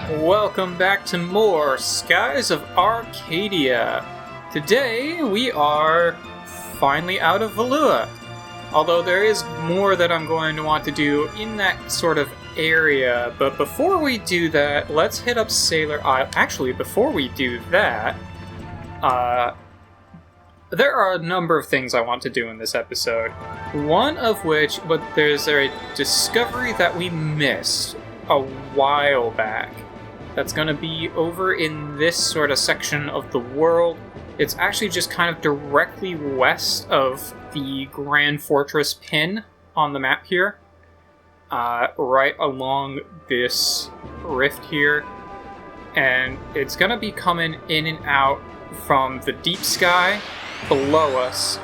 Welcome back to more Skies of Arcadia. Today we are finally out of Valua. Although there is more that I'm going to want to do in that sort of area. But before we do that, let's hit up Sailor Isle. Actually, before we do that, there are a number of things I want to do in this episode. One of which, but there's a discovery that we missed a while back. That's going to be over in this sort of section of the world. It's actually just kind of directly west of the Grand Fortress pin on the map here. Right along this rift here. And it's going to be coming in and out from the deep sky below us,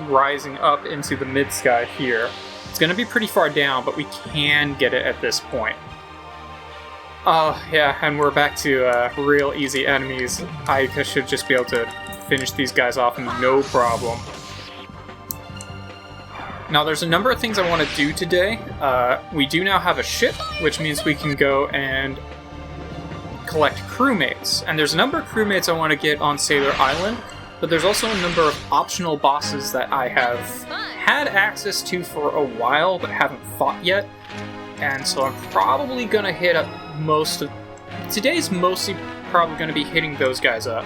rising up into the mid sky here. It's going to be pretty far down, but we can get it at this point. Oh, yeah, and we're back to real easy enemies. I should just be able to finish these guys off no problem. Now, there's a number of things I want to do today. We do now have a ship, which means we can go and collect crewmates. And there's a number of crewmates I want to get on Sailor Island, but there's also a number of optional bosses that I have had access to for a while, but haven't fought yet. And so I'm probably going to hit up most of... Today's mostly probably going to be hitting those guys up.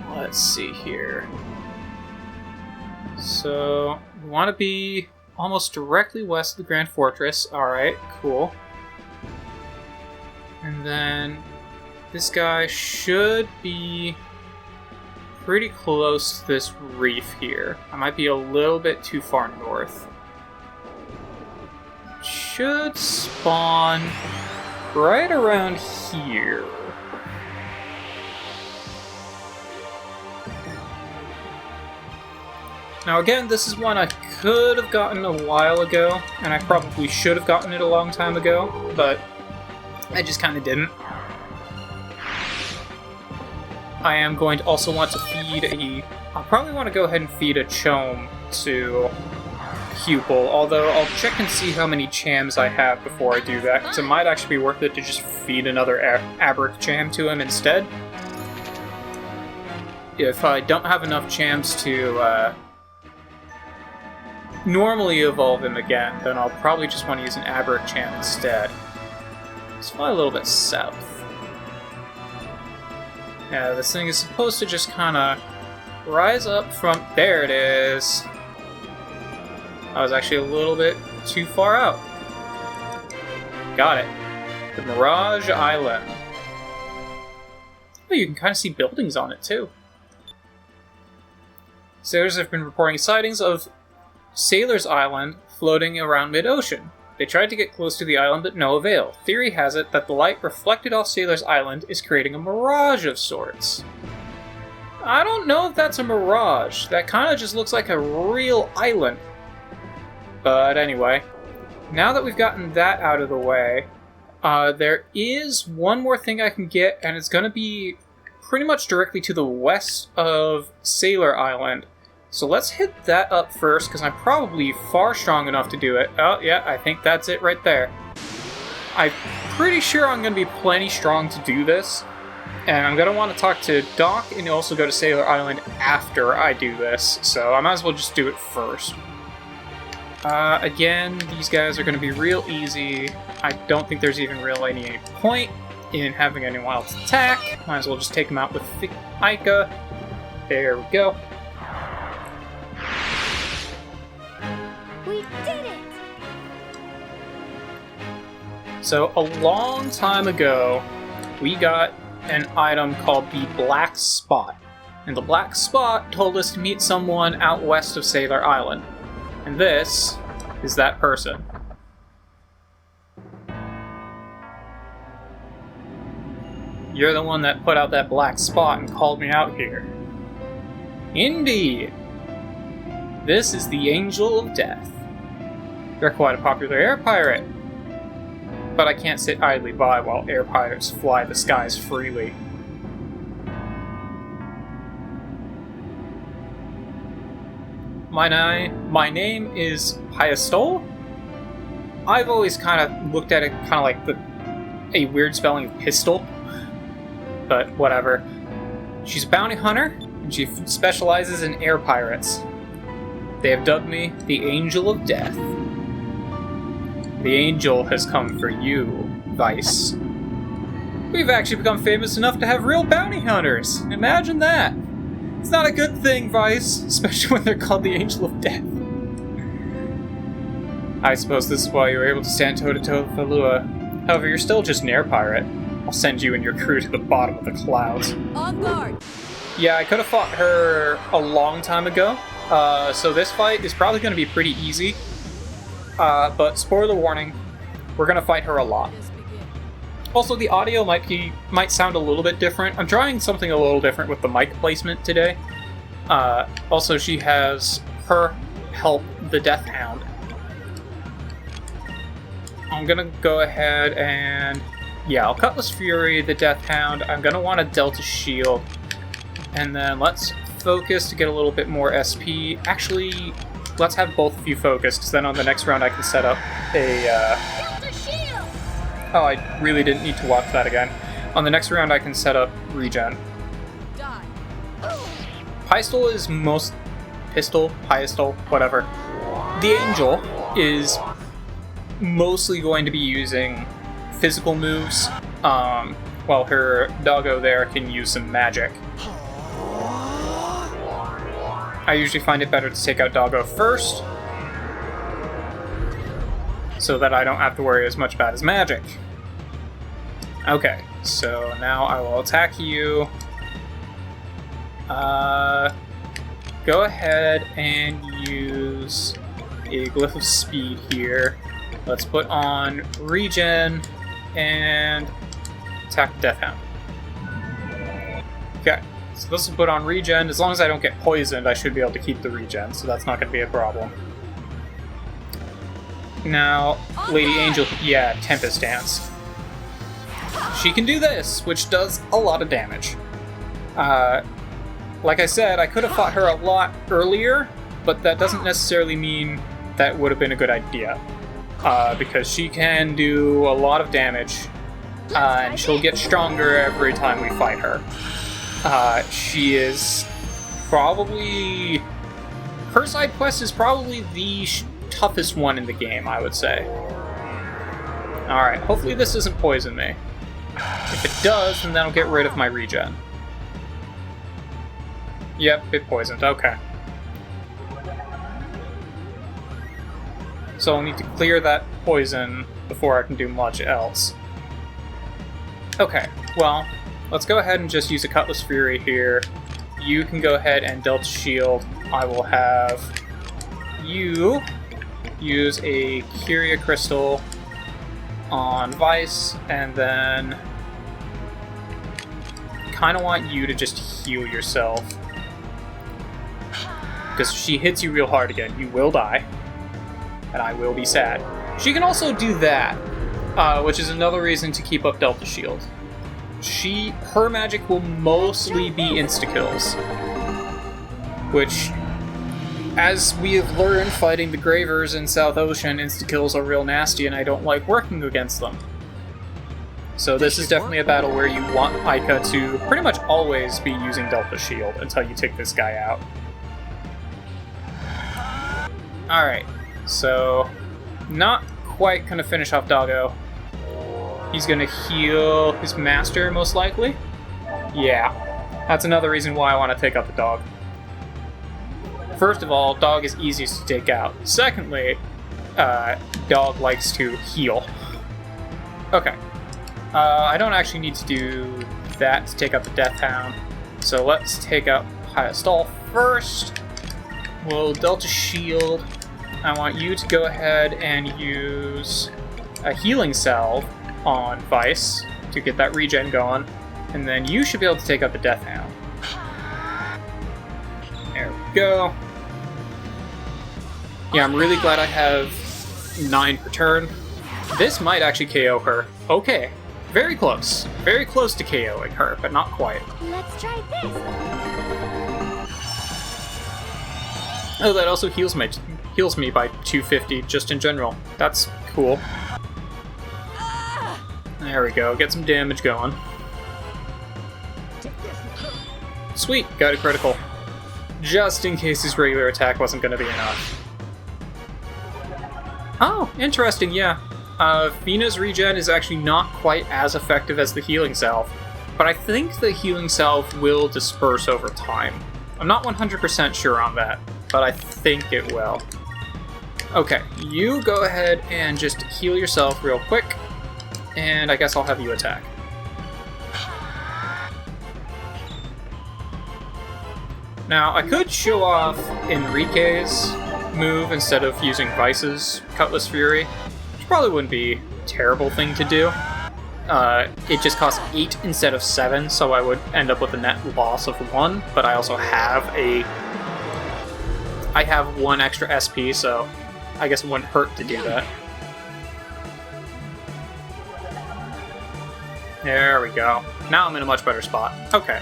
Let's see here. So, we want to be almost directly west of the Grand Fortress. Alright, cool. And then this guy should be pretty close to this reef here. I might be a little bit too far north. Should spawn right around here. Now again, this is one I could have gotten a while ago, and I probably should have gotten it a long time ago, but I just kind of didn't. I am going to also want to feed I'll probably want to go ahead and feed a chome to Pupil, although I'll check and see how many chams I have before I do that, because it might actually be worth it to just feed another Abric cham to him instead. If I don't have enough chams to normally evolve him again, then I'll probably just want to use an Abric cham instead. Let's fly a little bit south. Yeah, this thing is supposed to just kind of rise up from... There it is! I was actually a little bit too far out. Got it. The Mirage Island. Oh, you can kind of see buildings on it, too. Sailors have been reporting sightings of Sailor's Island floating around mid-ocean. They tried to get close to the island, but no avail. Theory has it that the light reflected off Sailor's Island is creating a mirage of sorts. I don't know if that's a mirage. That kind of just looks like a real island. But anyway, now that we've gotten that out of the way, there is one more thing I can get, and it's going to be pretty much directly to the west of Sailor Island. So let's hit that up first, because I'm probably far strong enough to do it. Oh, yeah, I think that's it right there. I'm pretty sure I'm going to be plenty strong to do this, and I'm going to want to talk to Doc and also go to Sailor Island after I do this, so I might as well just do it first. Again, these guys are going to be real easy. I don't think there's even really any point in having anyone else attack. Might as well just take them out with Ica. There we go. We did it! So, a long time ago, we got an item called the Black Spot. And the Black Spot told us to meet someone out west of Sailor Island. And this is that person. You're the one that put out that black spot and called me out here. Indeed. This is the Angel of Death. You're quite a popular air pirate. But I can't sit idly by while air pirates fly the skies freely. My name is Pyastol. I've always kind of looked at it kind of like a weird spelling of pistol, but whatever. She's a bounty hunter, and she specializes in air pirates. They have dubbed me the Angel of Death. The angel has come for you, Vice. We've actually become famous enough to have real bounty hunters. Imagine that. It's not a good thing, Vice, especially when they're called the Angel of Death. I suppose this is why you were able to stand toe-to-toe with Falua. However, you're still just an air pirate. I'll send you and your crew to the bottom of the clouds. On guard! Yeah, I could have fought her a long time ago, so this fight is probably going to be pretty easy. But spoiler warning, we're going to fight her a lot. Also, the audio might sound a little bit different. I'm trying something a little different with the mic placement today. Also, she has her help, the Death Hound. I'm gonna go ahead and... yeah, I'll Cutlass Fury, the Death Hound. I'm gonna want a Delta Shield. And then let's focus to get a little bit more SP. Actually, let's have both of you focused, because then on the next round I can set up a... oh, I really didn't need to watch that again. On the next round I can set up regen. Pistol is Pyastol, whatever. The Angel is mostly going to be using physical moves, while her doggo there can use some magic. I usually find it better to take out doggo first, so that I don't have to worry as much about his magic. Okay, so now I will attack you. Go ahead and use a Glyph of Speed here. Let's put on regen and attack the Death Hound. Okay, so this will put on regen. As long as I don't get poisoned, I should be able to keep the regen, so that's not going to be a problem. Now, Lady Angel, yeah, Tempest Dance. She can do this, which does a lot of damage. Like I said, I could have fought her a lot earlier, but that doesn't necessarily mean that would have been a good idea. Because she can do a lot of damage, and she'll get stronger every time we fight her. She is probably... her side quest is probably the toughest one in the game, I would say. Alright, hopefully this doesn't poison me. If it does, then that'll get rid of my regen. Yep, it poisoned, okay. So I'll need to clear that poison before I can do much else. Okay, well, let's go ahead and just use a Cutlass Fury here. You can go ahead and Delta Shield. I will have you use a Curia Crystal on Vice, and then kind of want you to just heal yourself. Because if she hits you real hard again, you will die. And I will be sad. She can also do that, which is another reason to keep up Delta Shield. Her magic will mostly be insta-kills. Which, as we have learned fighting the Gravers in South Ocean, insta-kills are real nasty and I don't like working against them. So this is definitely a battle where you want Aika to pretty much always be using Delta Shield until you take this guy out. Alright. So, not quite gonna finish off Doggo. He's gonna heal his master, most likely. Yeah, that's another reason why I want to take out the dog. First of all, dog is easiest to take out. Secondly, dog likes to heal. Okay. I don't actually need to do that to take out the Death Hound. So let's take out Pyastol first. We'll Delta Shield. I want you to go ahead and use a healing salve on Vice to get that regen going, and then you should be able to take out the Death Hound. There we go. Yeah, I'm really glad I have 9 per turn. This might actually KO her. Okay, very close. Very close to KOing her, but not quite. Let's try this. Oh, that also heals me by 250 just in general. That's cool. There we go. Get some damage going. Sweet, got a critical. Just in case his regular attack wasn't going to be enough. Oh, interesting, yeah. Fina's regen is actually not quite as effective as the healing salve, but I think the healing salve will disperse over time. I'm not 100% sure on that, but I think it will. Okay, you go ahead and just heal yourself real quick, and I guess I'll have you attack. Now, I could show off Enrique's move instead of using Vice's Cutlass Fury, which probably wouldn't be a terrible thing to do. It just costs 8 instead of 7, so I would end up with a net loss of 1, but I also have I have 1 extra SP, so I guess it wouldn't hurt to do that. There we go. Now I'm in a much better spot. Okay.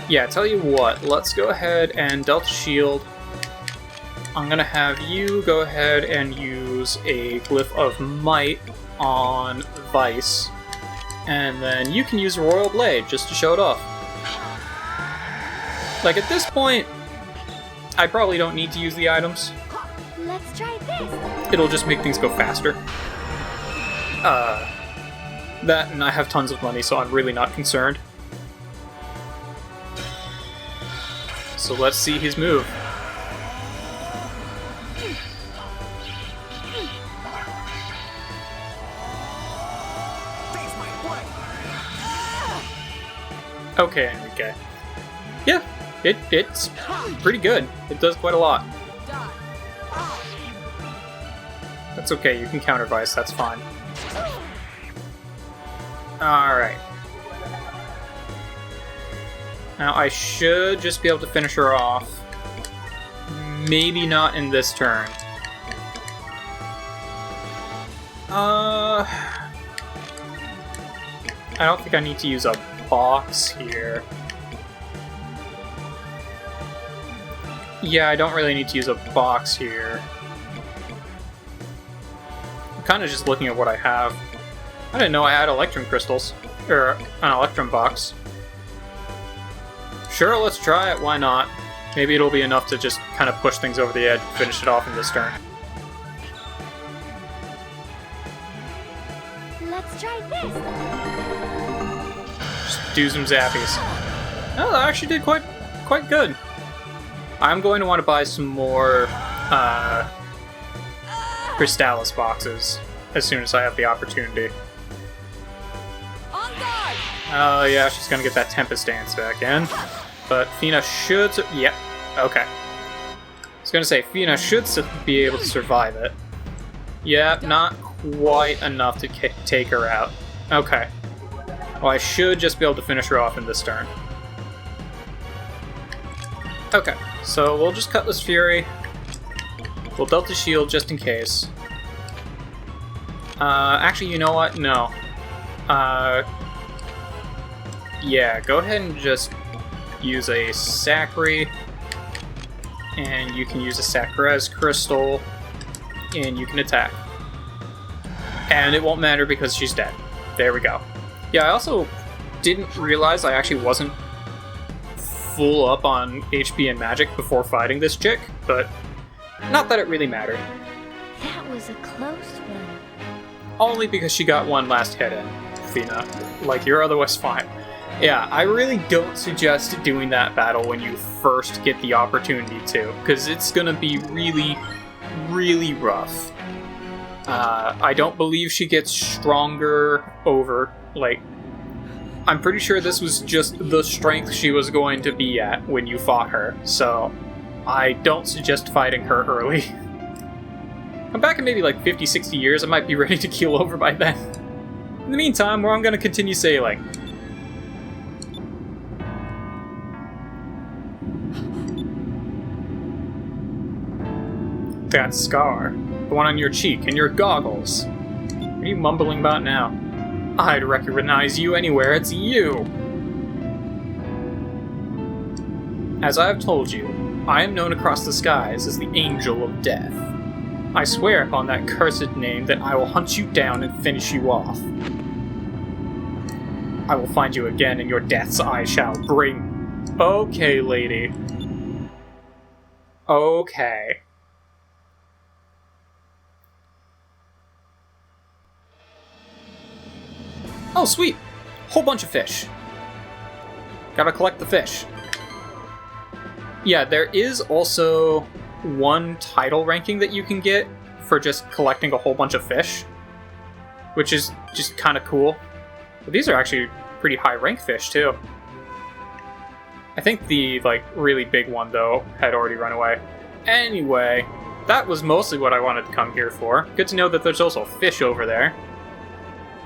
Yeah, tell you what, let's go ahead and Delta Shield. I'm gonna have you go ahead and use a Glyph of Might on Vice, and then you can use a Royal Blade just to show it off. Like, at this point, I probably don't need to use the items. Let's try this. It'll just make things go faster. That, and I have tons of money, so I'm really not concerned. So let's see his move. Okay, Enrique. Yeah, it's pretty good. It does quite a lot. That's okay, you can counter Vice, that's fine. Alright. Now I should just be able to finish her off. Maybe not in this turn. I don't think I need to use a box here. Yeah, I don't really need to use a box here. I'm kind of just looking at what I have. I didn't know I had Electrum Crystals. Or an Electrum box. Sure, let's try it, why not? Maybe it'll be enough to just kind of push things over the edge and finish it off in this turn. Let's try this. Just do some zappies. Oh, that actually did quite good. I'm going to want to buy some more Crystallis boxes as soon as I have the opportunity. Oh yeah, she's gonna get that Tempest Dance back in. But Fina should... Yep, okay. I was gonna say, Fina should be able to survive it. Yeah, not quite enough to take her out. Okay. Well, I should just be able to finish her off in this turn. Okay, so we'll just Cutlass Fury. We'll Delta Shield just in case. Actually, you know what? No. Yeah, go ahead and just use a Sacri, and you can use a Sacrez Crystal, and you can attack. And it won't matter because she's dead. There we go. Yeah, I also didn't realize I actually wasn't full up on HP and magic before fighting this chick, but not that it really mattered. That was a close one. Only because she got one last hit in, Fina. Like, you're otherwise fine. Yeah, I really don't suggest doing that battle when you first get the opportunity to, because it's gonna be really, really rough. I don't believe she gets stronger over, like... I'm pretty sure this was just the strength she was going to be at when you fought her, so I don't suggest fighting her early. I'm back in maybe like 50, 60 years, I might be ready to keel over by then. In the meantime, I'm gonna continue sailing. That scar. The one on your cheek and your goggles. What are you mumbling about now? I'd recognize you anywhere, it's you! As I have told you, I am known across the skies as the Angel of Death. I swear upon that cursed name that I will hunt you down and finish you off. I will find you again, and your deaths I shall bring. Okay, lady. Okay. Oh, sweet! Whole bunch of fish. Gotta collect the fish. Yeah, there is also one title ranking that you can get for just collecting a whole bunch of fish, which is just kind of cool. But these are actually pretty high rank fish, too. I think the, really big one, though, had already run away. Anyway, that was mostly what I wanted to come here for. Good to know that there's also fish over there.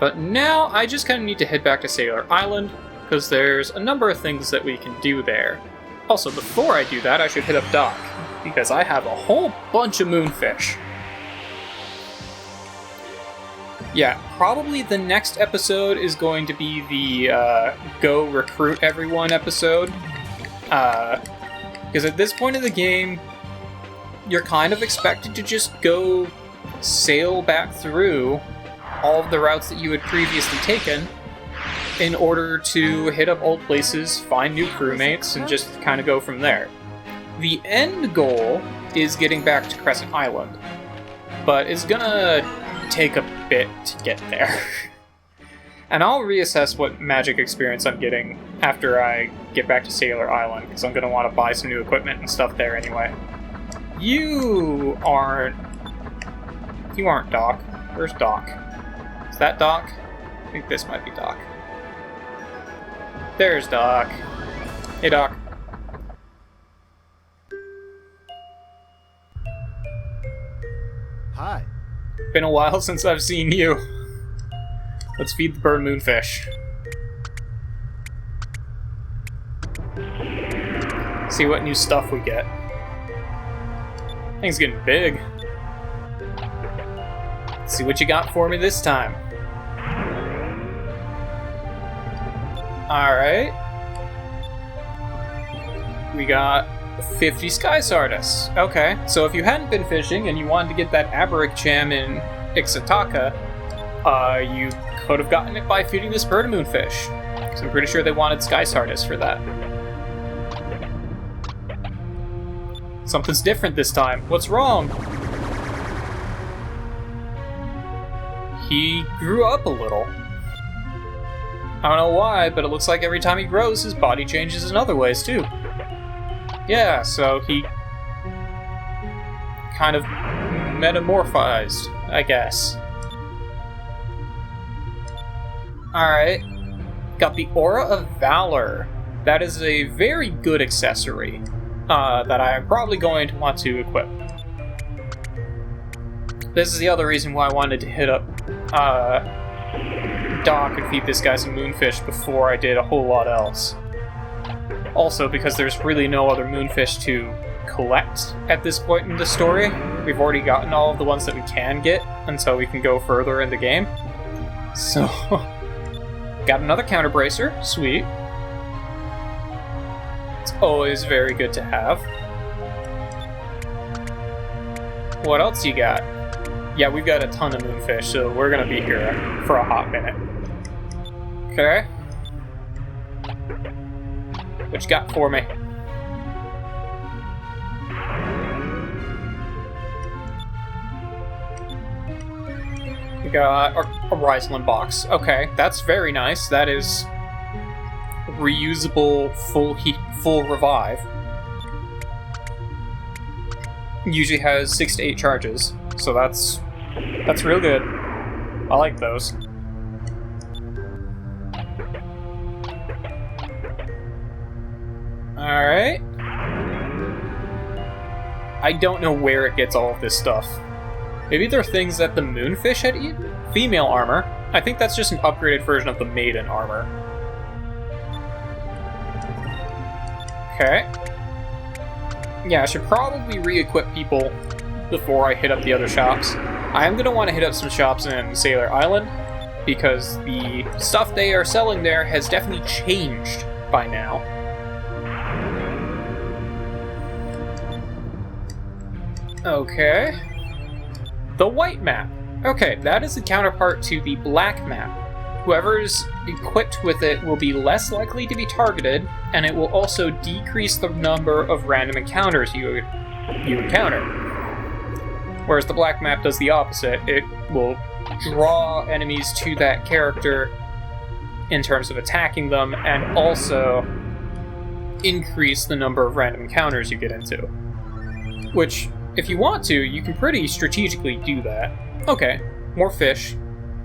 But now I just kind of need to head back to Sailor Island, because there's a number of things that we can do there. Also, before I do that, I should hit up Doc, because I have a whole bunch of moonfish. Yeah, probably the next episode is going to be the Go Recruit Everyone episode. Because at this point in the game, you're kind of expected to just go sail back through all of the routes that you had previously taken in order to hit up old places, find new crewmates, and just kind of go from there. The end goal is getting back to Crescent Island, but it's gonna take a bit to get there. And I'll reassess what magic experience I'm getting after I get back to Sailor Island, because I'm gonna want to buy some new equipment and stuff there anyway. You aren't Doc. Where's Doc? Is that Doc? I think this might be Doc. There's Doc. Hey, Doc. Hi. Been a while since I've seen you. Let's feed the bird moonfish. See what new stuff we get. Thing's getting big. Let's see what you got for me this time. Alright. We got 50 Sky Stardust. Okay, so if you hadn't been fishing and you wanted to get that Aberric Gem in Ixataka, you could have gotten it by feeding this bird moonfish. Because I'm pretty sure they wanted Sky Stardust for that. Something's different this time. What's wrong? He grew up a little. I don't know why, but it looks like every time he grows, his body changes in other ways, too. Yeah, so he kind of metamorphized, I guess. Alright. Got the Aura of Valor. That is a very good accessory that I am probably going to want to equip. This is the other reason why I wanted to hit up Doc and feed this guy some moonfish before I did a whole lot else. Also, because there's really no other moonfish to collect at this point in the story. We've already gotten all of the ones that we can get until we can go further in the game. So, got another counter bracer. Sweet. It's always very good to have. What else you got? Yeah, we've got a ton of moonfish, so we're gonna be here for a hot minute. Okay. What you got for me? We got a Riseland box. Okay, that's very nice. That is reusable full heat, full revive. Usually has 6 to 8 charges, so that's real good. I like those. Alright. I don't know where it gets all of this stuff. Maybe they're things that the moonfish had eaten? Female armor. I think that's just an upgraded version of the maiden armor. Okay. Yeah, I should probably re-equip people before I hit up the other shops. I am going to want to hit up some shops in Sailor Island, because the stuff they are selling there has definitely changed by now. Okay. The white map. Okay, that is the counterpart to the black map. Whoever's equipped with it will be less likely to be targeted, and it will also decrease the number of random encounters you encounter. Whereas the black map does the opposite. It will draw enemies to that character in terms of attacking them, and also increase the number of random encounters you get into. Which, if you want to, you can pretty strategically do that. Okay, more fish.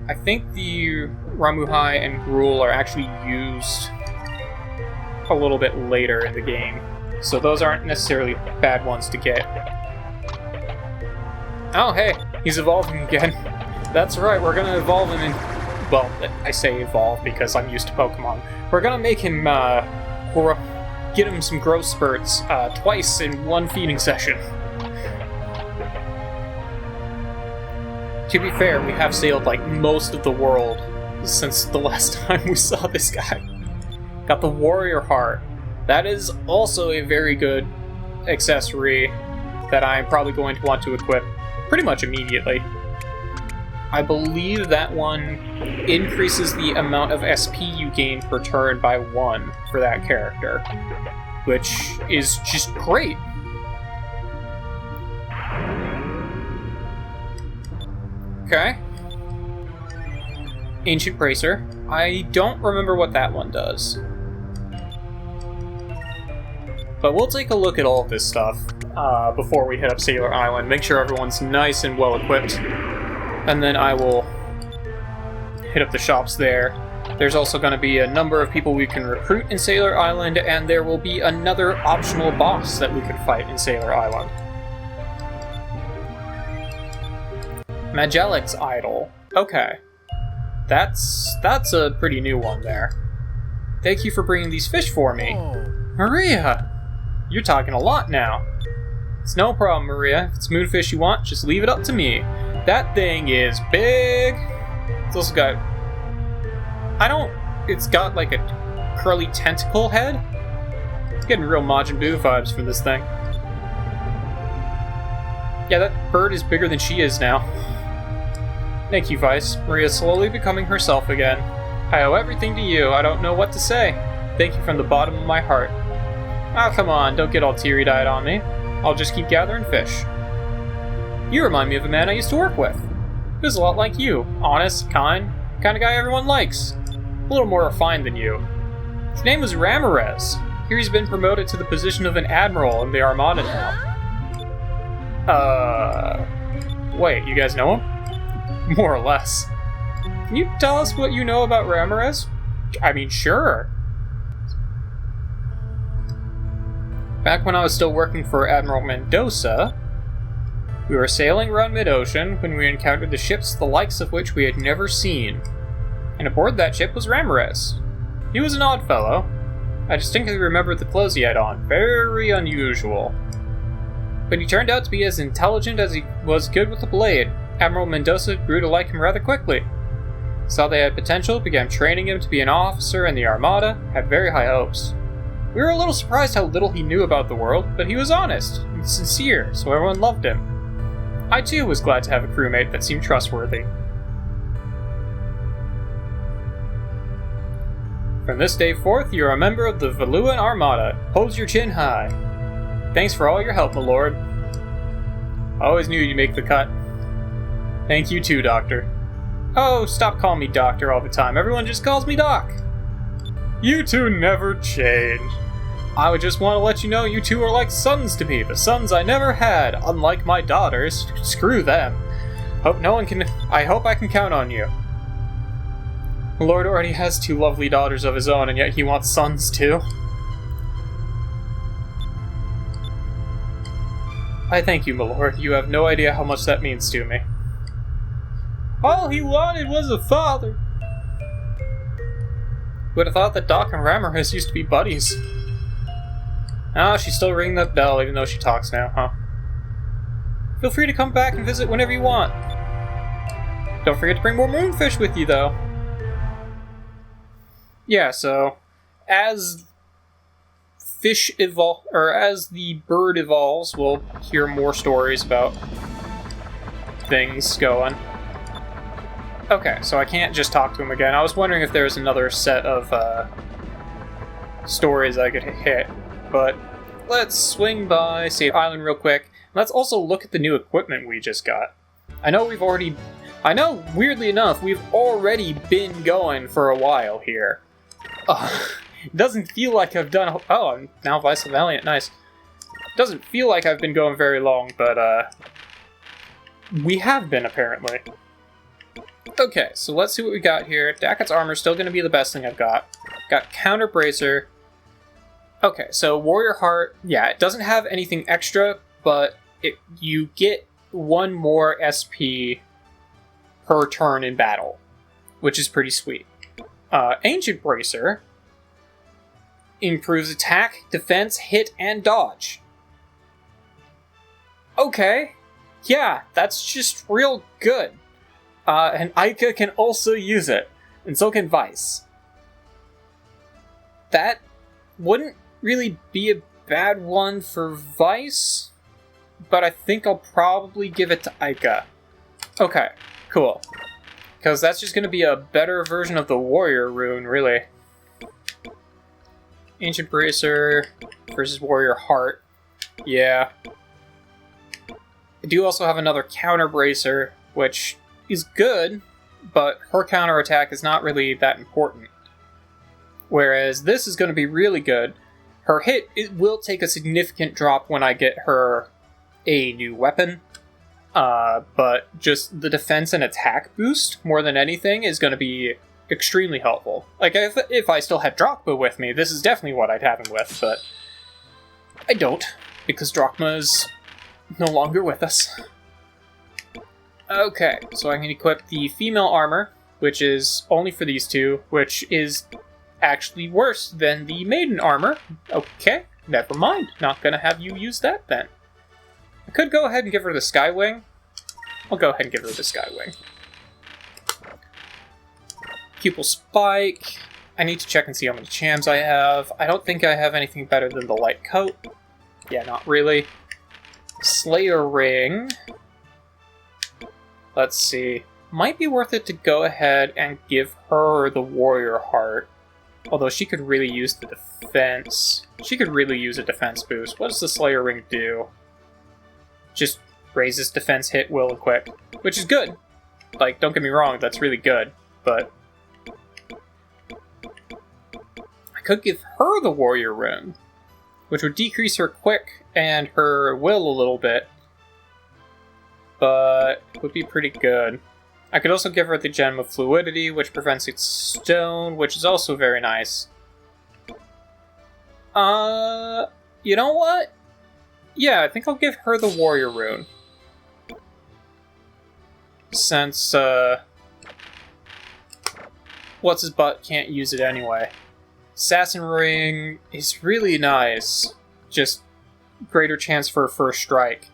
I think the Ramuhai and Gruul are actually used a little bit later in the game, so those aren't necessarily bad ones to get. Oh hey, he's evolving again. That's right, we're gonna evolve him in... Well, I say evolve because I'm used to Pokemon. We're gonna make him, get him some growth spurts twice in one feeding session. To be fair, we have sailed like most of the world since the last time we saw this guy. Got the Warrior Heart. That is also a very good accessory that I'm probably going to want to equip pretty much immediately. I believe that one increases the amount of SP you gain per turn by 1 for that character, which is just great. Okay. Ancient Bracer. I don't remember what that one does. But we'll take a look at all of this stuff before we hit up Sailor Island. Make sure everyone's nice and well equipped. And then I will hit up the shops there. There's also going to be a number of people we can recruit in Sailor Island, and there will be another optional boss that we can fight in Sailor Island. Magellic's Idol. Okay. That's a pretty new one there. Thank you for bringing these fish for me. Maria! You're talking a lot now. It's no problem, Maria. If it's moonfish you want, just leave it up to me. That thing is big. It's also got... It's got like a curly tentacle head. It's getting real Majin Buu vibes from this thing. Yeah, that bird is bigger than she is now. Thank you, Vice. Maria's slowly becoming herself again. I owe everything to you. I don't know what to say. Thank you from the bottom of my heart. Oh, come on. Don't get all teary-eyed on me. I'll just keep gathering fish. You remind me of a man I used to work with. He was a lot like you. Honest, kind of guy everyone likes. A little more refined than you. His name was Ramirez. Here he's been promoted to the position of an admiral in the Armada now. Wait, you guys know him? More or less. Can you tell us what you know about Ramirez? I mean, sure. Back when I was still working for Admiral Mendoza, we were sailing around mid-ocean when we encountered the ships the likes of which we had never seen. And aboard that ship was Ramirez. He was an odd fellow. I distinctly remember the clothes he had on. Very unusual. But he turned out to be as intelligent as he was good with a blade. Admiral Mendoza grew to like him rather quickly. Saw they had potential, began training him to be an officer in the Armada, had very high hopes. We were a little surprised how little he knew about the world, but he was honest and sincere, so everyone loved him. I too was glad to have a crewmate that seemed trustworthy. From this day forth, you are a member of the Valuan Armada. Hold your chin high. Thanks for all your help, my lord. I always knew you'd make the cut. Thank you too, Doctor. Oh, stop calling me Doctor all the time. Everyone just calls me Doc. You two never change. I would just want to let you know you two are like sons to me. The sons I never had, unlike my daughters. Screw them. I hope I can count on you. The Lord already has 2 lovely daughters of his own, and yet he wants sons too. I thank you, my lord. You have no idea how much that means to me. All he wanted was a father. Would have thought that Doc and Ramirez used to be buddies. Ah, she's still ringing that bell even though she talks now, huh? Feel free to come back and visit whenever you want. Don't forget to bring more moonfish with you, though. Yeah, so, as fish evolve, or as the bird evolves, we'll hear more stories about things going. Okay, so I can't just talk to him again. I was wondering if there was another set of stories I could hit, but let's swing by Save Island real quick. Let's also look at the new equipment we just got. I know, weirdly enough, we've already been going for a while here. It doesn't feel like I've done... Oh, I'm now Vice Valiant, nice. Doesn't feel like I've been going very long, but we have been, apparently. Okay, so let's see what we got here. Dakot's armor is still going to be the best thing I've got. Got Counter Bracer. Okay, so Warrior Heart, yeah, it doesn't have anything extra, but you get 1 more SP per turn in battle, which is pretty sweet. Ancient Bracer improves attack, defense, hit, and dodge. Okay, yeah, that's just real good. And Ica can also use it, and so can Vice. That wouldn't really be a bad one for Vice, but I think I'll probably give it to Ica. Okay, cool. Because that's just going to be a better version of the Warrior rune, really. Ancient Bracer versus Warrior Heart. Yeah. I do also have another Counter Bracer, which is good, but her counter attack is not really that important. Whereas this is going to be really good. Her hit, it will take a significant drop when I get her a new weapon. But just the defense and attack boost, more than anything, is going to be extremely helpful. Like, if I still had Drachma with me, this is definitely what I'd have him with, but I don't, because Drachma is no longer with us. Okay, so I can equip the female armor, which is only for these two, which is actually worse than the maiden armor. Okay, never mind. Not gonna have you use that then. I could go ahead and give her the Skywing. I'll go ahead and give her the Skywing. Pupil Spike. I need to check and see how many Chams I have. I don't think I have anything better than the Light Coat. Yeah, not really. Slayer Ring. Let's see. Might be worth it to go ahead and give her the Warrior Heart. Although she could really use the defense. She could really use a defense boost. What does the Slayer Ring do? Just raises defense, hit, will, and quick. Which is good. Like, don't get me wrong, that's really good. But I could give her the Warrior Rune, which would decrease her quick and her will a little bit. But would be pretty good. I could also give her the Gem of Fluidity, which prevents its stone, which is also very nice. You know what? Yeah, I think I'll give her the Warrior Rune. Since, what's-his-butt can't use it anyway. Assassin Ring is really nice. Just greater chance for a first strike.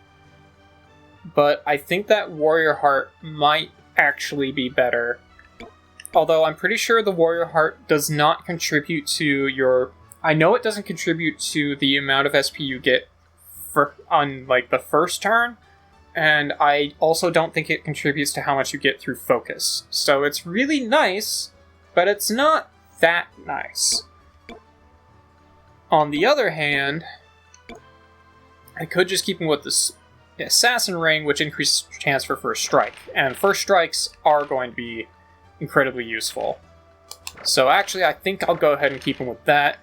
But I think that Warrior Heart might actually be better. Although I'm pretty sure the Warrior Heart does not contribute to your... I know it doesn't contribute to the amount of SP you get on, like, the first turn, and I also don't think it contributes to how much you get through focus. So it's really nice, but it's not that nice. On the other hand, I could just keep him with this Assassin Ring, which increases chance for first strike, and first strikes are going to be incredibly useful. So actually, I think I'll go ahead and keep him with that.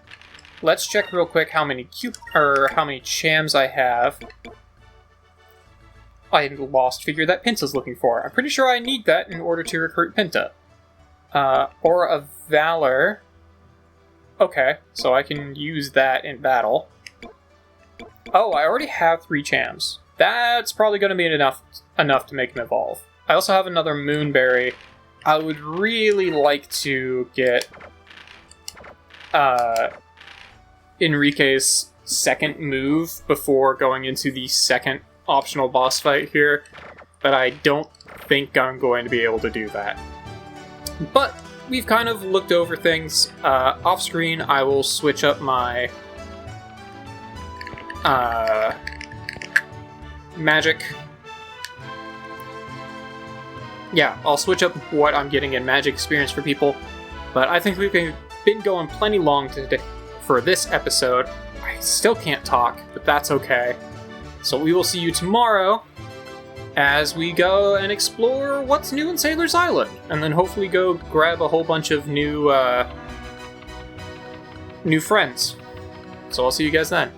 Let's check real quick how many Chams I have. I lost figure that Pinta's looking for. I'm pretty sure I need that in order to recruit Pinta. Aura of Valor. Okay, so I can use that in battle. Oh, I already have 3 Chams. That's probably going to be enough to make him evolve. I also have another Moonberry. I would really like to get Enrique's second move before going into the second optional boss fight here, but I don't think I'm going to be able to do that. But we've kind of looked over things. Off screen, I will switch up my magic. Yeah, I'll switch up what I'm getting in magic experience for people, but I think we've been going plenty long today for this episode. I still can't talk, but that's okay. So we will see you tomorrow as we go and explore what's new in Sailor's Island, and then hopefully go grab a whole bunch of new friends. So I'll see you guys then.